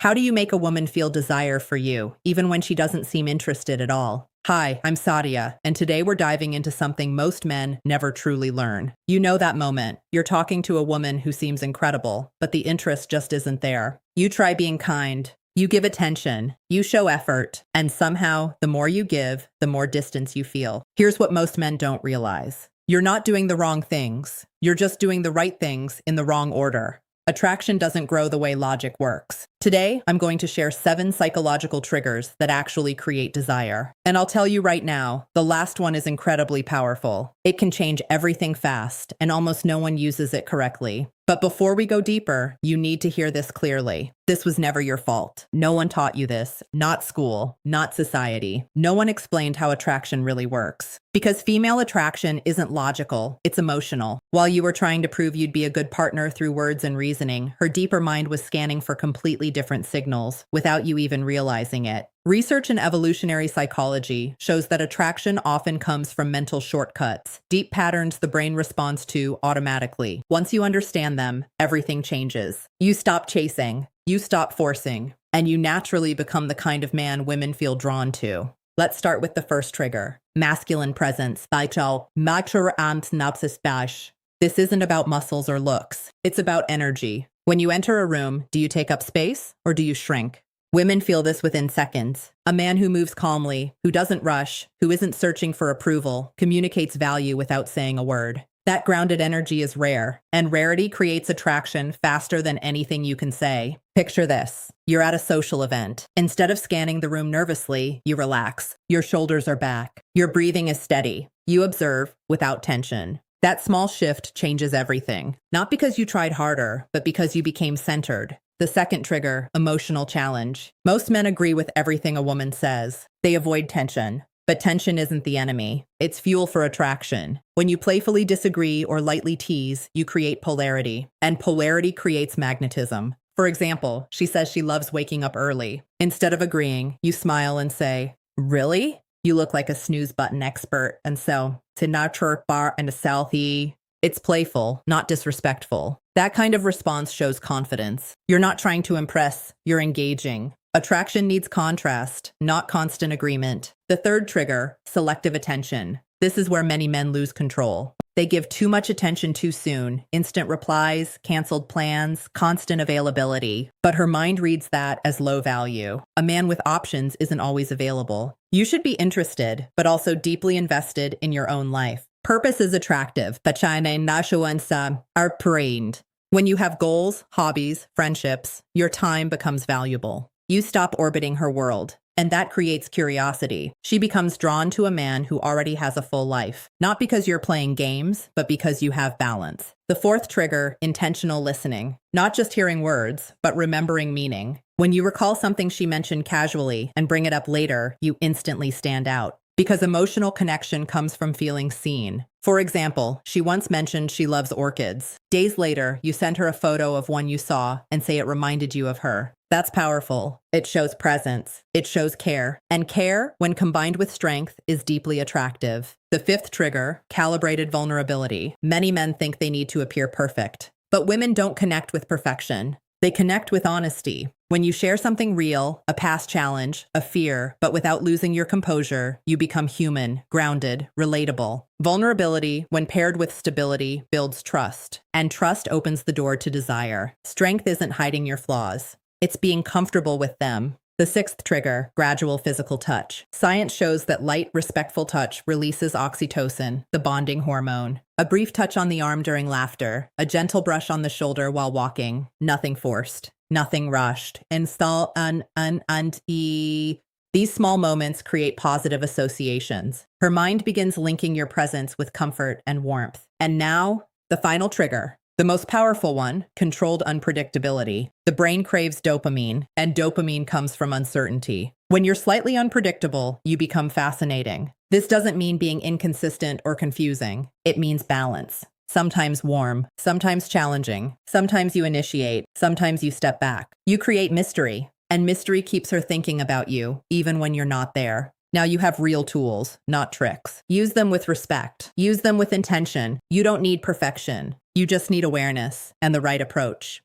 How do you make a woman feel desire for you, even when she doesn't seem interested at all? Hi, I'm Sadia, and today we're diving into something most men never truly learn. You know that moment. You're talking to a woman who seems incredible, but the interest just isn't there. You try being kind. You give attention. You show effort. And somehow, the more you give, the more distance you feel. Here's what most men don't realize. You're not doing the wrong things. You're just doing the right things in the wrong order. Attraction doesn't grow the way logic works. Today, I'm going to share 7 psychological triggers that actually create desire. And I'll tell you right now, the last one is incredibly powerful. It can change everything fast, and almost no one uses it correctly. But before we go deeper, you need to hear this clearly. This was never your fault. No one taught you this. Not school, not society. No one explained how attraction really works. Because female attraction isn't logical, it's emotional. While you were trying to prove you'd be a good partner through words and reasoning, her deeper mind was scanning for completely different signals without you even realizing it. Research in evolutionary psychology shows that attraction often comes from mental shortcuts, deep patterns the brain responds to automatically. Once you understand them, everything changes. You stop chasing, you stop forcing, and you naturally become the kind of man women feel drawn to. Let's start with the first trigger, masculine presence. This isn't about muscles or looks. It's about energy. When you enter a room, do you take up space or do you shrink? Women feel this within seconds. A man who moves calmly, who doesn't rush, who isn't searching for approval, communicates value without saying a word. That grounded energy is rare, and rarity creates attraction faster than anything you can say. Picture this. You're at a social event. Instead of scanning the room nervously, you relax. Your shoulders are back. Your breathing is steady. You observe without tension. That small shift changes everything. Not because you tried harder, but because you became centered. The second trigger, emotional challenge. Most men agree with everything a woman says. They avoid tension. But tension isn't the enemy. It's fuel for attraction. When you playfully disagree or lightly tease, you create polarity. And polarity creates magnetism. For example, she says she loves waking up early. Instead of agreeing, you smile and say, "Really? You look like a snooze button expert." And so, "Tinatur bar and a selfie." It's playful, not disrespectful. That kind of response shows confidence. You're not trying to impress, you're engaging. Attraction needs contrast, not constant agreement. The third trigger, selective attention. This is where many men lose control. They give too much attention too soon. Instant replies, canceled plans, constant availability. But her mind reads that as low value. A man with options isn't always available. You should be interested, but also deeply invested in your own life. Purpose is attractive, but China and Nashuansa are trained. When you have goals, hobbies, friendships, your time becomes valuable. You stop orbiting her world, and that creates curiosity. She becomes drawn to a man who already has a full life, not because you're playing games, but because you have balance. The fourth trigger, intentional listening. Not just hearing words, but remembering meaning. When you recall something she mentioned casually and bring it up later, you instantly stand out. Because emotional connection comes from feeling seen. For example, she once mentioned she loves orchids. Days later, you send her a photo of one you saw and say it reminded you of her. That's powerful. It shows presence. It shows care. And care, when combined with strength, is deeply attractive. The fifth trigger, calibrated vulnerability. Many men think they need to appear perfect. But women don't connect with perfection. They connect with honesty. When you share something real, a past challenge, a fear, but without losing your composure, you become human, grounded, relatable. Vulnerability, when paired with stability, builds trust. And trust opens the door to desire. Strength isn't hiding your flaws. It's being comfortable with them. The sixth trigger, gradual physical touch. Science shows that light, respectful touch releases oxytocin, the bonding hormone. A brief touch on the arm during laughter, a gentle brush on the shoulder while walking, nothing forced, nothing rushed. Install These small moments create positive associations. Her mind begins linking your presence with comfort and warmth. And now, the final trigger. The most powerful one, controlled unpredictability. The brain craves dopamine, and dopamine comes from uncertainty. When you're slightly unpredictable, you become fascinating. This doesn't mean being inconsistent or confusing. It means balance. Sometimes warm, sometimes challenging. Sometimes you initiate, sometimes you step back. You create mystery, and mystery keeps her thinking about you, even when you're not there. Now you have real tools, not tricks. Use them with respect. Use them with intention. You don't need perfection. You just need awareness and the right approach.